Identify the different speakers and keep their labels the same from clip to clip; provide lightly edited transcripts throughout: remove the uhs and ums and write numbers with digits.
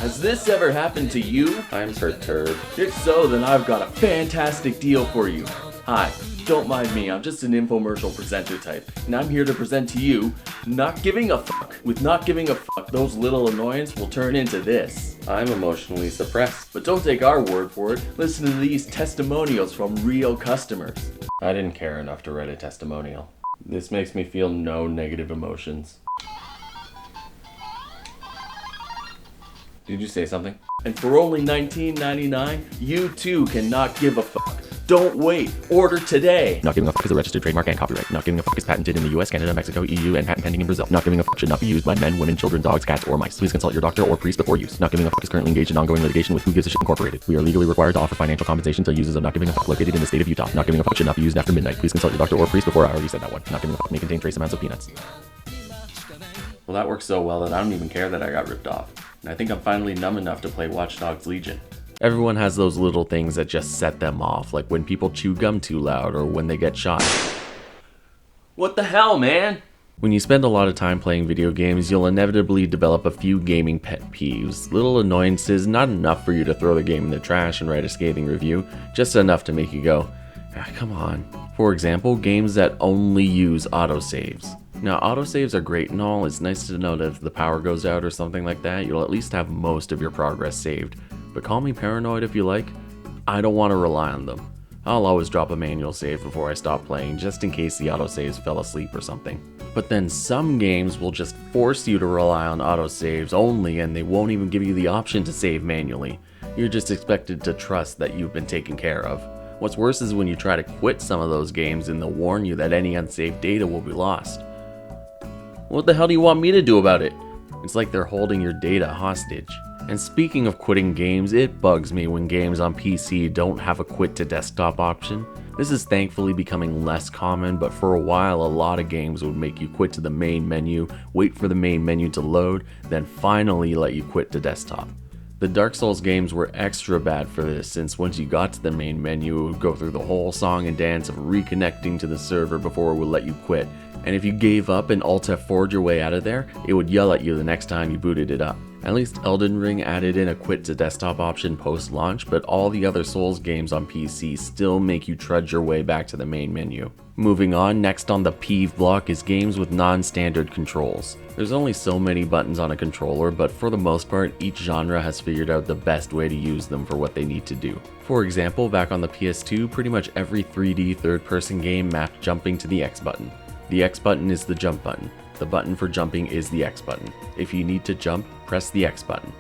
Speaker 1: Has this ever happened to you?
Speaker 2: I'm perturbed.
Speaker 1: If so, then I've got a fantastic deal for you. Hi, don't mind me, I'm just an infomercial presenter type, and I'm here to present to you Not Giving a Fuck. With Not Giving a Fuck, those little annoyances will turn into this.
Speaker 2: I'm emotionally suppressed.
Speaker 1: But don't take our word for it, listen to these testimonials from real customers.
Speaker 2: I didn't care enough to write a testimonial. This makes me feel no negative emotions. Did you say something?
Speaker 1: And for only $19.99, you too can not give a fuck. Don't wait. Order today.
Speaker 3: Not Giving a Fuck is a registered trademark and copyright. Not Giving a Fuck is patented in the US, Canada, Mexico, EU, and patent pending in Brazil. Not Giving a Fuck should not be used by men, women, children, dogs, cats, or mice. Please consult your doctor or priest before use. Not Giving a Fuck is currently engaged in ongoing litigation with Who Gives a Shit Incorporated. We are legally required to offer financial compensation to users of Not Giving a Fuck located in the state of Utah. Not Giving a Fuck should not be used after midnight. Please consult your doctor or priest before. I already said that one. Not Giving a Fuck may contain trace amounts of peanuts.
Speaker 2: Well, that works so well that I don't even care that I got ripped off. And I think I'm finally numb enough to play Watch Dogs Legion.
Speaker 3: Everyone has those little things that just set them off, like when people chew gum too loud or when they get shot.
Speaker 1: What the hell, man?
Speaker 3: When you spend a lot of time playing video games, you'll inevitably develop a few gaming pet peeves. Little annoyances, not enough for you to throw the game in the trash and write a scathing review, just enough to make you go, come on. For example, games that only use autosaves. Now, autosaves are great and all. It's nice to know that if the power goes out or something like that, you'll at least have most of your progress saved. But call me paranoid if you like, I don't want to rely on them. I'll always drop a manual save before I stop playing, just in case the autosaves fell asleep or something. But then some games will just force you to rely on autosaves only, and they won't even give you the option to save manually. You're just expected to trust that you've been taken care of. What's worse is when you try to quit some of those games and they'll warn you that any unsaved data will be lost. What the hell do you want me to do about it? It's like they're holding your data hostage. And speaking of quitting games, it bugs me when games on PC don't have a quit to desktop option. This is thankfully becoming less common, but for a while a lot of games would make you quit to the main menu, wait for the main menu to load, then finally let you quit to desktop. The Dark Souls games were extra bad for this, since once you got to the main menu, it would go through the whole song and dance of reconnecting to the server before it would let you quit. And if you gave up and Alt F4'd your way out of there, it would yell at you the next time you booted it up. At least Elden Ring added in a quit to desktop option post-launch, but all the other Souls games on PC still make you trudge your way back to the main menu. Moving on, next on the peeve block is games with non-standard controls. There's only so many buttons on a controller, but for the most part, each genre has figured out the best way to use them for what they need to do. For example, back on the PS2, pretty much every 3D third-person game mapped jumping to the X button. The X button is the jump button. The button for jumping is the X button. If you need to jump, press the X button.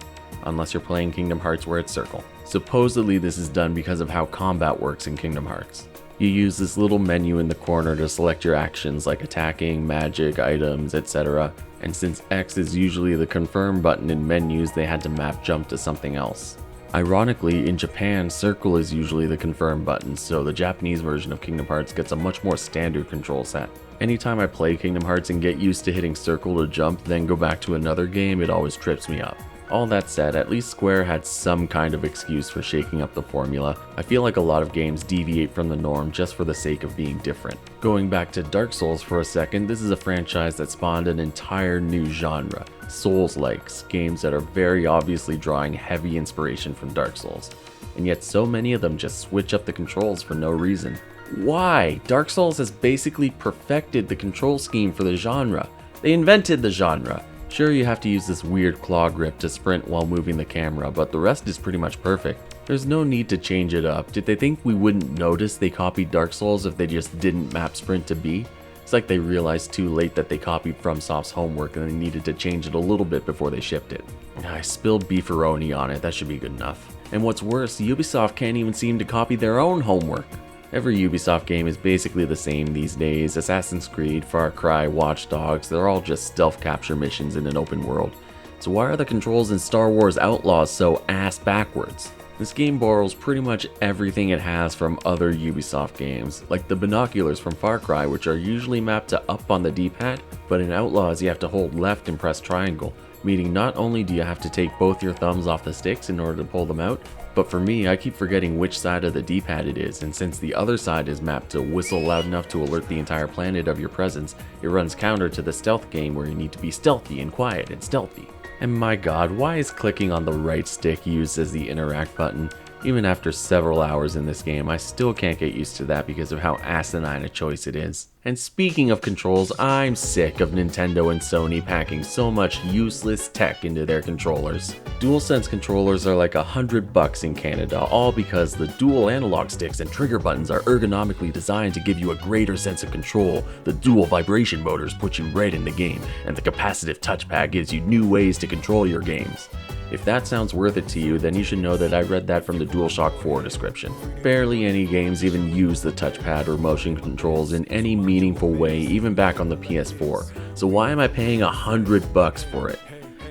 Speaker 3: Unless you're playing Kingdom Hearts where it's circle. Supposedly this is done because of how combat works in Kingdom Hearts. You use this little menu in the corner to select your actions like attacking, magic, items, etc. And since X is usually the confirm button in menus, they had to map jump to something else. Ironically, in Japan, circle is usually the confirm button, so the Japanese version of Kingdom Hearts gets a much more standard control set. Anytime I play Kingdom Hearts and get used to hitting circle to jump, then go back to another game, it always trips me up. All that said, at least Square had some kind of excuse for shaking up the formula. I feel like a lot of games deviate from the norm just for the sake of being different. Going back to Dark Souls for a second, this is a franchise that spawned an entire new genre, Souls-likes, games that are very obviously drawing heavy inspiration from Dark Souls. And yet so many of them just switch up the controls for no reason. Why? Dark Souls has basically perfected the control scheme for the genre. They invented the genre. Sure, you have to use this weird claw grip to sprint while moving the camera, but the rest is pretty much perfect. There's no need to change it up. Did they think we wouldn't notice they copied Dark Souls if they just didn't map sprint to B? It's like they realized too late that they copied FromSoft's homework and they needed to change it a little bit before they shipped it. I spilled beefaroni on it, that should be good enough. And what's worse, Ubisoft can't even seem to copy their own homework. Every Ubisoft game is basically the same these days. Assassin's Creed, Far Cry, Watch Dogs, they're all just stealth capture missions in an open world. So why are the controls in Star Wars Outlaws so ass backwards? This game borrows pretty much everything it has from other Ubisoft games, like the binoculars from Far Cry, which are usually mapped to up on the D-pad, but in Outlaws you have to hold left and press triangle, meaning not only do you have to take both your thumbs off the sticks in order to pull them out, but for me, I keep forgetting which side of the D-pad it is, and since the other side is mapped to whistle loud enough to alert the entire planet of your presence, it runs counter to the stealth game where you need to be stealthy and quiet and stealthy. And my god, why is clicking on the right stick used as the interact button? Even after several hours in this game, I still can't get used to that because of how asinine a choice it is. And speaking of controls, I'm sick of Nintendo and Sony packing so much useless tech into their controllers. DualSense controllers are like $100 in Canada, all because the dual analog sticks and trigger buttons are ergonomically designed to give you a greater sense of control, the dual vibration motors put you right in the game, and the capacitive touchpad gives you new ways to control your games. If that sounds worth it to you, then you should know that I read that from the DualShock 4 description. Barely any games even use the touchpad or motion controls in any meaningful way, even back on the PS4, so why am I paying $100 for it?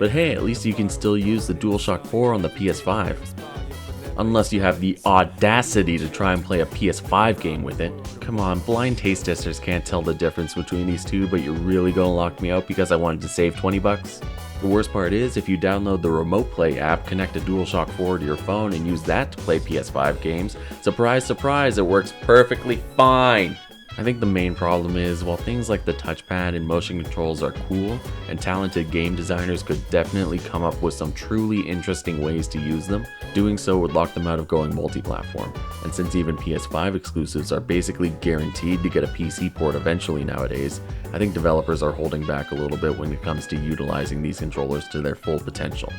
Speaker 3: But hey, at least you can still use the DualShock 4 on the PS5. Unless you have the audacity to try and play a PS5 game with it. Come on, blind taste testers can't tell the difference between these two, but you're really gonna lock me out because I wanted to save $20? The worst part is, if you download the Remote Play app, connect a DualShock 4 to your phone, and use that to play PS5 games, surprise, surprise, it works perfectly fine! I think the main problem is, while things like the touchpad and motion controls are cool, and talented game designers could definitely come up with some truly interesting ways to use them, doing so would lock them out of going multi-platform. And since even PS5 exclusives are basically guaranteed to get a PC port eventually nowadays, I think developers are holding back a little bit when it comes to utilizing these controllers to their full potential.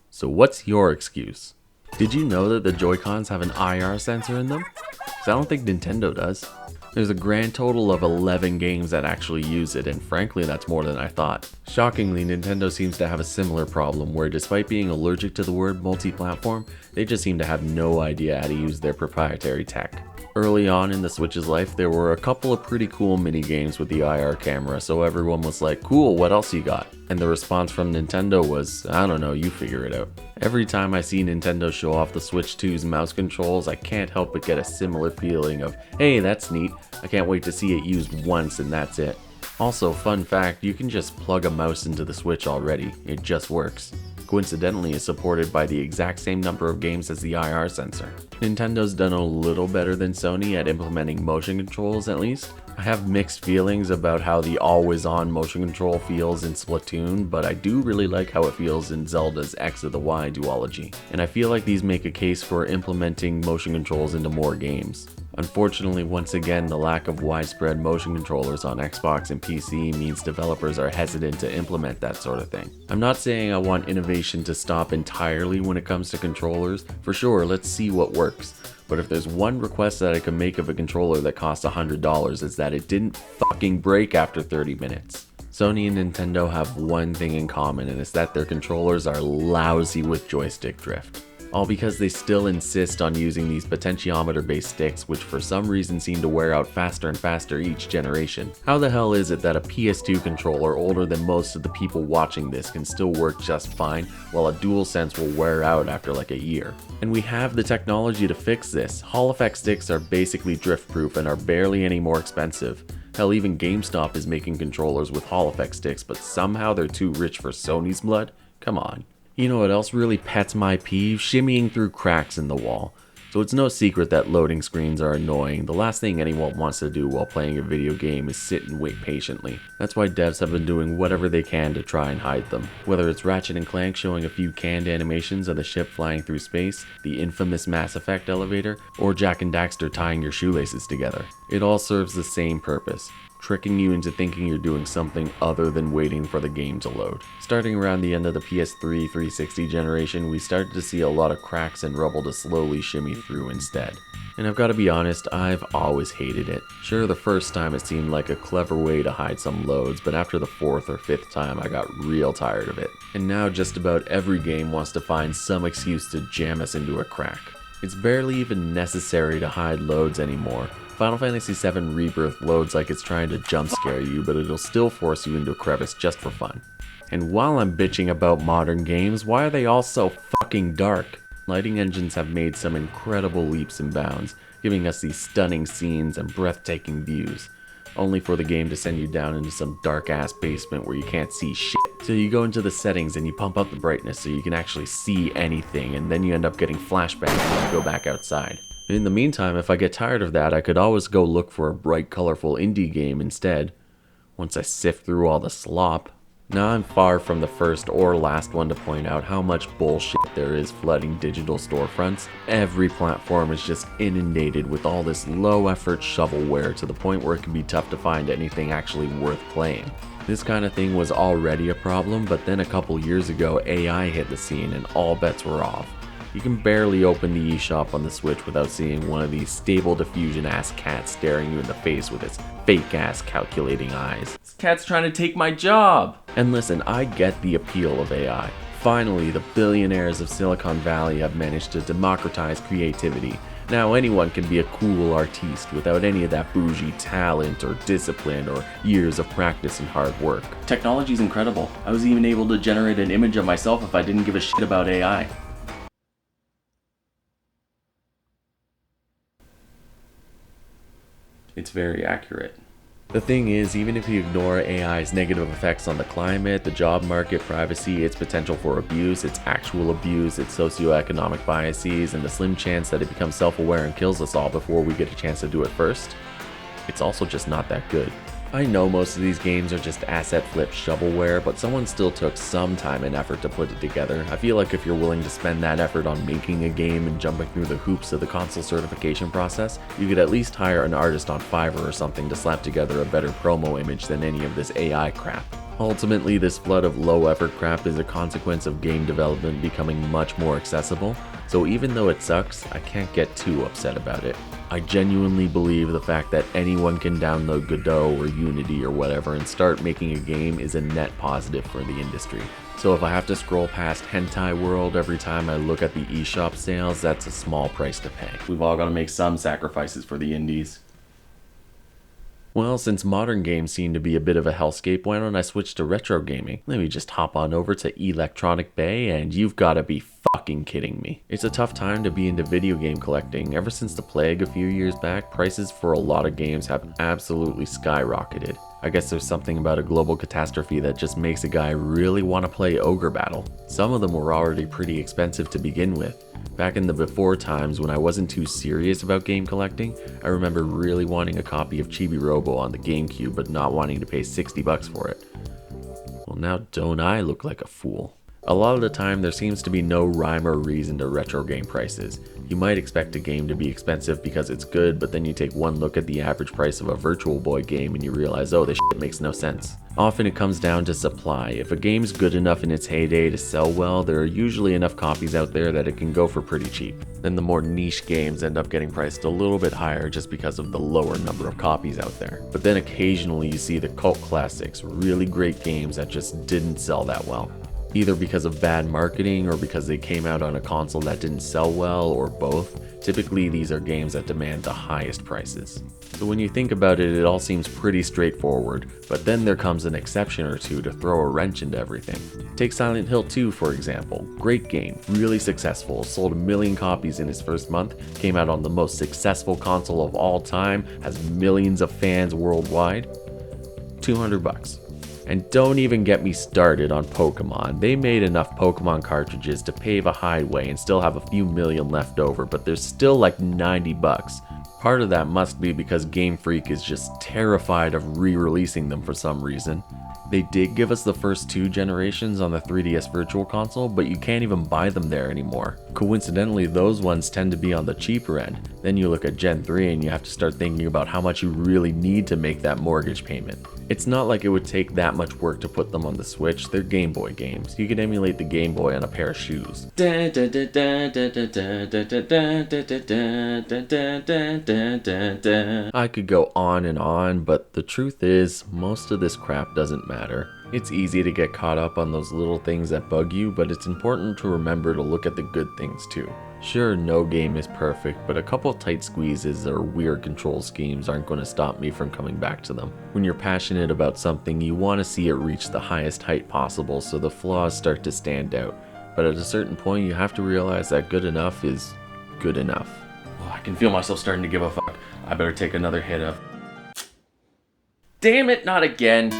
Speaker 3: So what's your excuse? Did you know that the Joy-Cons have an IR sensor in them? Because I don't think Nintendo does. There's a grand total of 11 games that actually use it, and frankly that's more than I thought. Shockingly, Nintendo seems to have a similar problem where despite being allergic to the word multi-platform, they just seem to have no idea how to use their proprietary tech. Early on in the Switch's life, there were a couple of pretty cool mini games with the IR camera, so everyone was like, cool, what else you got? And the response from Nintendo was, I don't know, you figure it out. Every time I see Nintendo show off the Switch 2's mouse controls, I can't help but get a similar feeling of, hey, that's neat, I can't wait to see it used once and that's it. Also, fun fact, you can just plug a mouse into the Switch already, it just works. Coincidentally is supported by the exact same number of games as the IR sensor. Nintendo's done a little better than Sony at implementing motion controls at least. I have mixed feelings about how the always-on motion control feels in Splatoon, but I do really like how it feels in Zelda's X of the Y duology. And I feel like these make a case for implementing motion controls into more games. Unfortunately, once again, the lack of widespread motion controllers on Xbox and PC means developers are hesitant to implement that sort of thing. I'm not saying I want innovation to stop entirely when it comes to controllers. For sure, let's see what works. But if there's one request that I can make of a controller that costs $100, it's that it didn't fucking break after 30 minutes. Sony and Nintendo have one thing in common, and it's that their controllers are lousy with joystick drift. All because they still insist on using these potentiometer-based sticks, which for some reason seem to wear out faster and faster each generation. How the hell is it that a PS2 controller older than most of the people watching this can still work just fine, while a DualSense will wear out after like a year? And we have the technology to fix this. Hall effect sticks are basically drift-proof and are barely any more expensive. Hell, even GameStop is making controllers with Hall effect sticks, but somehow they're too rich for Sony's blood? Come on. You know what else really pets my peeve? Shimmying through cracks in the wall. So it's no secret that loading screens are annoying. The last thing anyone wants to do while playing a video game is sit and wait patiently. That's why devs have been doing whatever they can to try and hide them. Whether it's Ratchet & Clank showing a few canned animations of the ship flying through space, the infamous Mass Effect elevator, or Jak and Daxter tying your shoelaces together. It all serves the same purpose. Tricking you into thinking you're doing something other than waiting for the game to load. Starting around the end of the PS3 360 generation, we started to see a lot of cracks and rubble to slowly shimmy through instead. And I've got to be honest, I've always hated it. Sure, the first time it seemed like a clever way to hide some loads, but after the fourth or fifth time I got real tired of it. And now just about every game wants to find some excuse to jam us into a crack. It's barely even necessary to hide loads anymore. Final Fantasy VII Rebirth loads like it's trying to jump scare you, but it'll still force you into a crevice just for fun. And while I'm bitching about modern games, why are they all so fucking dark? Lighting engines have made some incredible leaps and bounds, giving us these stunning scenes and breathtaking views, only for the game to send you down into some dark ass basement where you can't see shit. So you go into the settings and you pump up the brightness so you can actually see anything, and then you end up getting flashbacks when you go back outside. In the meantime, if I get tired of that, I could always go look for a bright, colorful indie game instead, once I sift through all the slop. Now, I'm far from the first or last one to point out how much bullshit there is flooding digital storefronts. Every platform is just inundated with all this low-effort shovelware to the point where it can be tough to find anything actually worth playing. This kind of thing was already a problem, but then a couple years ago, AI hit the scene and all bets were off. You can barely open the eShop on the Switch without seeing one of these Stable Diffusion ass cats staring you in the face with its fake ass calculating eyes.
Speaker 1: This cat's trying to take my job.
Speaker 3: And listen, I get the appeal of AI. Finally, the billionaires of Silicon Valley have managed to democratize creativity. Now anyone can be a cool artiste without any of that bougie talent or discipline or years of practice and hard work.
Speaker 1: Technology's incredible. I was even able to generate an image of myself if I didn't give a shit about AI.
Speaker 2: It's very accurate.
Speaker 3: The thing is, even if you ignore AI's negative effects on the climate, the job market, privacy, its potential for abuse, its actual abuse, its socioeconomic biases, and the slim chance that it becomes self-aware and kills us all before we get a chance to do it first, it's also just not that good. I know most of these games are just asset flip shovelware, but someone still took some time and effort to put it together. I feel like if you're willing to spend that effort on making a game and jumping through the hoops of the console certification process, you could at least hire an artist on Fiverr or something to slap together a better promo image than any of this AI crap. Ultimately, this flood of low effort crap is a consequence of game development becoming much more accessible, so even though it sucks, I can't get too upset about it. I genuinely believe the fact that anyone can download Godot or Unity or whatever and start making a game is a net positive for the industry. So if I have to scroll past Hentai World every time I look at the eShop sales, that's a small price to pay.
Speaker 2: We've all got to make some sacrifices for the indies.
Speaker 3: Well, since modern games seem to be a bit of a hellscape, why don't I switch to retro gaming? Let me just hop on over to Electronic Bay and you've gotta be fucking kidding me. It's a tough time to be into video game collecting. Ever since the plague a few years back, prices for a lot of games have absolutely skyrocketed. I guess there's something about a global catastrophe that just makes a guy really want to play Ogre Battle. Some of them were already pretty expensive to begin with. Back in the before times when I wasn't too serious about game collecting, I remember really wanting a copy of Chibi Robo on the GameCube but not wanting to pay $60 for it. Well, now don't I look like a fool? A lot of the time there seems to be no rhyme or reason to retro game prices. You might expect a game to be expensive because it's good, but then you take one look at the average price of a Virtual Boy game and you realize, oh, this shit makes no sense. Often it comes down to supply. If a game's good enough in its heyday to sell well, there are usually enough copies out there that it can go for pretty cheap. Then the more niche games end up getting priced a little bit higher just because of the lower number of copies out there. But then occasionally you see the cult classics, really great games that just didn't sell that well. Either because of bad marketing or because they came out on a console that didn't sell well, or both. Typically these are games that demand the highest prices. So when you think about it, it all seems pretty straightforward, but then there comes an exception or two to throw a wrench into everything. Take Silent Hill 2 for example. Great game, really successful, sold 1 million copies in its first month, came out on the most successful console of all time, has millions of fans worldwide. $200. And don't even get me started on Pokemon. They made enough Pokemon cartridges to pave a highway and still have a few million left over, but there's still like $90. Part of that must be because Game Freak is just terrified of re-releasing them for some reason. They did give us the first 2 generations on the 3DS Virtual Console, but you can't even buy them there anymore. Coincidentally, those ones tend to be on the cheaper end. Then you look at Gen 3 and you have to start thinking about how much you really need to make that mortgage payment. It's not like it would take that much work to put them on the Switch, they're Game Boy games. You could emulate the Game Boy on a pair of shoes. I could go on, but the truth is, most of this crap doesn't matter. It's easy to get caught up on those little things that bug you, but it's important to remember to look at the good things too. Sure, no game is perfect, but a couple tight squeezes or weird control schemes aren't going to stop me from coming back to them. When you're passionate about something, you want to see it reach the highest height possible so the flaws start to stand out. But at a certain point, you have to realize that good enough is good enough.
Speaker 2: Oh, I can feel myself starting to give a fuck. I better take another hit of...
Speaker 1: Damn it, not again.